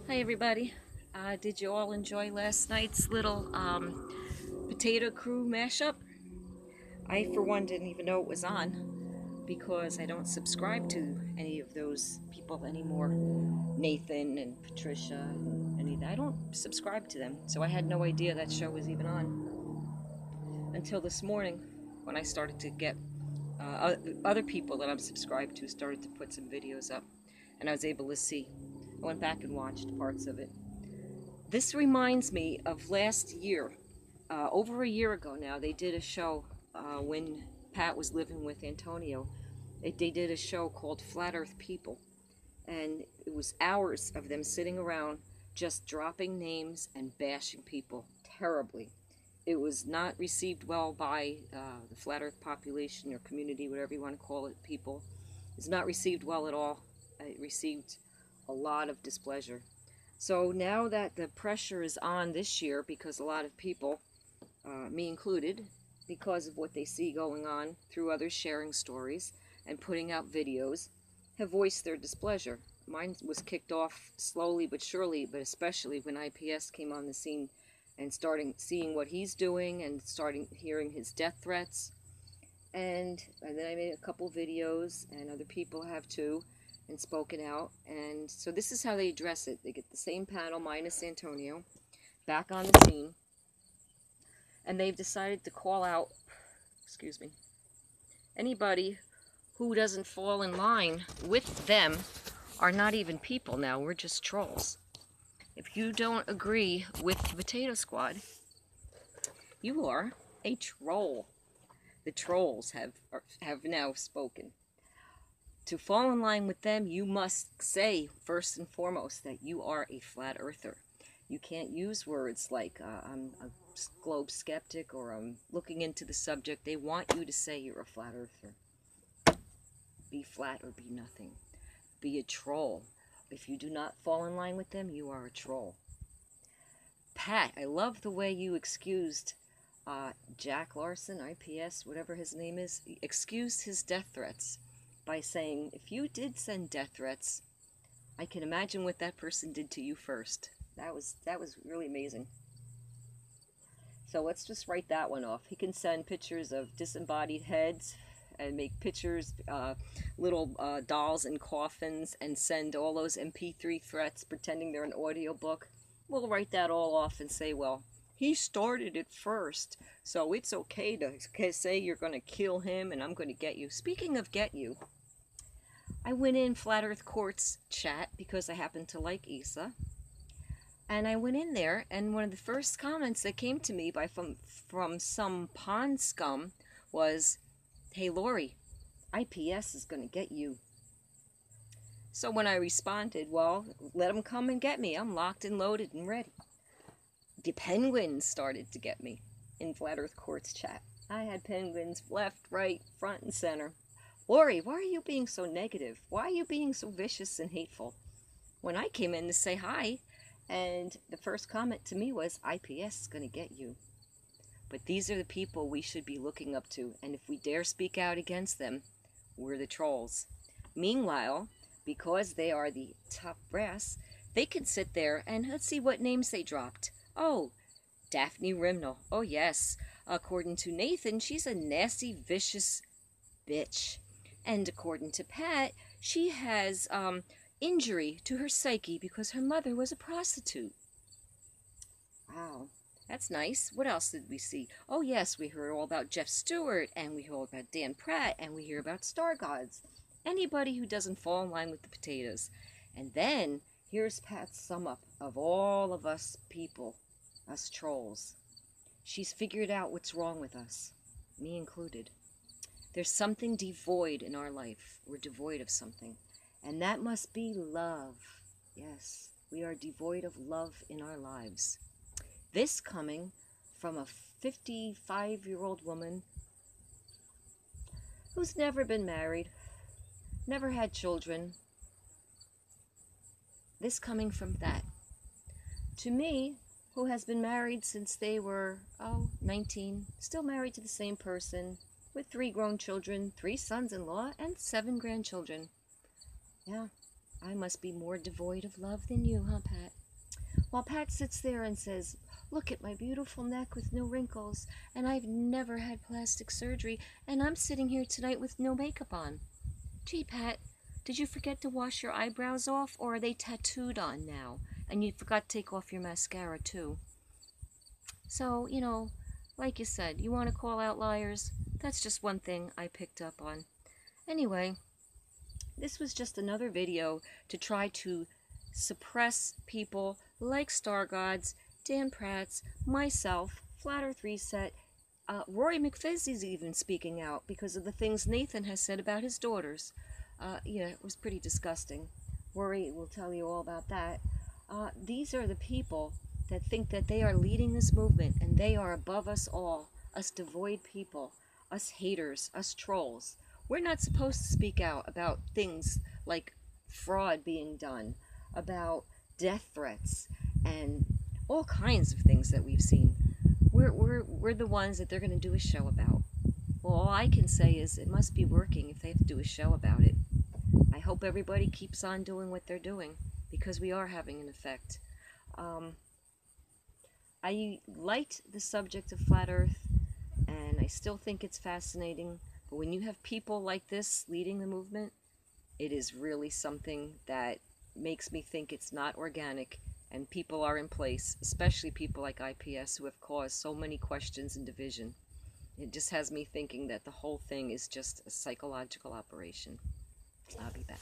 Hi everybody. Did you all enjoy last night's little potato crew mashup? I for one didn't even know it was on because I don't subscribe to any of those people anymore. Nathan and Patricia and any of that. I don't subscribe to them, so I had no idea that show was even on until this morning when I started to get other people that I'm subscribed to started to put some videos up, and I was able to see. I went back and watched parts of it. This reminds me of last year. Over a year ago now, they did a show when Pat was living with Antonio. They did a show called Flat Earth People. And it was hours of them sitting around just dropping names and bashing people terribly. It was not received well by the Flat Earth population or community, whatever you want to call it, people. It's not received well at all. It received a lot of displeasure. So now that the pressure is on this year, because a lot of people, me included, because of what they see going on through others sharing stories and putting out videos, have voiced their displeasure. Mine was kicked off slowly but surely, but especially when IPS came on the scene and starting seeing what he's doing and starting hearing his death threats. And then I made a couple videos, and other people have too, and spoken out. And so this is how they address it. They get the same panel minus Antonio back on the scene, and they've decided to call out, excuse me, anybody who doesn't fall in line with them are not even people now. We're just trolls. If you don't agree with the Potato Squad, you are a troll. The trolls have now spoken. To fall in line with them, you must say, first and foremost, that you are a flat earther. You can't use words like, I'm a globe skeptic or I'm looking into the subject. They want you to say you're a flat earther. Be flat or be nothing. Be a troll. If you do not fall in line with them, you are a troll. Pat, I love the way you excused Jack Larson, IPS, whatever his name is, excused his death threats by saying, if you did send death threats, I can imagine what that person did to you first. That was really amazing. So let's just write that one off. He can send pictures of disembodied heads and make pictures, little dolls in coffins, and send all those MP3 threats pretending they're an audiobook. We'll write that all off and say, well, he started it first, so it's okay to say you're going to kill him and I'm going to get you. Speaking of get you, I went in Flat Earth Court's chat because I happen to like Issa. And I went in there, and one of the first comments that came to me from some pond scum was, hey Lori, IPS is going to get you. So when I responded, well, let them come and get me. I'm locked and loaded and ready. The penguins started to get me in Flat Earth Court's chat. I had penguins left, right, front, and center. Lori, why are you being so negative? Why are you being so vicious and hateful? When I came in to say hi, and the first comment to me was, IPS is going to get you. But these are the people we should be looking up to, and if we dare speak out against them, we're the trolls. Meanwhile, because they are the top brass, they can sit there and let's see what names they dropped. Oh, Daphne Rimnall. Oh yes, according to Nathan, she's a nasty, vicious bitch. And according to Pat, she has injury to her psyche because her mother was a prostitute. Wow, that's nice. What else did we see? Oh yes, we heard all about Jeff Stewart, and we heard all about Dan Pratt, and we hear about Star Gods. Anybody who doesn't fall in line with the potatoes. And then, here's Pat's sum up of all of us people, us trolls. She's figured out what's wrong with us, me included. There's something devoid in our life. We're devoid of something. And that must be love. Yes, we are devoid of love in our lives. This coming from a 55-year-old woman who's never been married, never had children. This coming from that. To me, who has been married since they were, 19, still married to the same person, with 3 grown children, 3 sons-in-law, and 7 grandchildren. Yeah, I must be more devoid of love than you, huh, Pat? while Pat sits there and says, look at my beautiful neck with no wrinkles, and I've never had plastic surgery, and I'm sitting here tonight with no makeup on. Gee, Pat, did you forget to wash your eyebrows off, or are they tattooed on now? And you forgot to take off your mascara, too. So, you know, like you said, you want to call out liars? That's just one thing I picked up on. Anyway, this was just another video to try to suppress people like Star Gods, Dan Pratts, myself, Flat Earth Reset. Rory McFizzy's even speaking out because of the things Nathan has said about his daughters. Yeah, it was pretty disgusting. Rory will tell you all about that. These are the people that think that they are leading this movement and they are above us all, us devoid people, us haters, us trolls. We're not supposed to speak out about things like fraud being done, about death threats, and all kinds of things that we've seen. We're the ones that they're going to do a show about. Well, all I can say is it must be working if they have to do a show about it. I hope everybody keeps on doing what they're doing because we are having an effect. I liked the subject of Flat Earth, and I still think it's fascinating. But when you have people like this leading the movement, it is really something that makes me think it's not organic, and people are in place, especially people like IPS who have caused so many questions and division. It just has me thinking that the whole thing is just a psychological operation. I'll be back.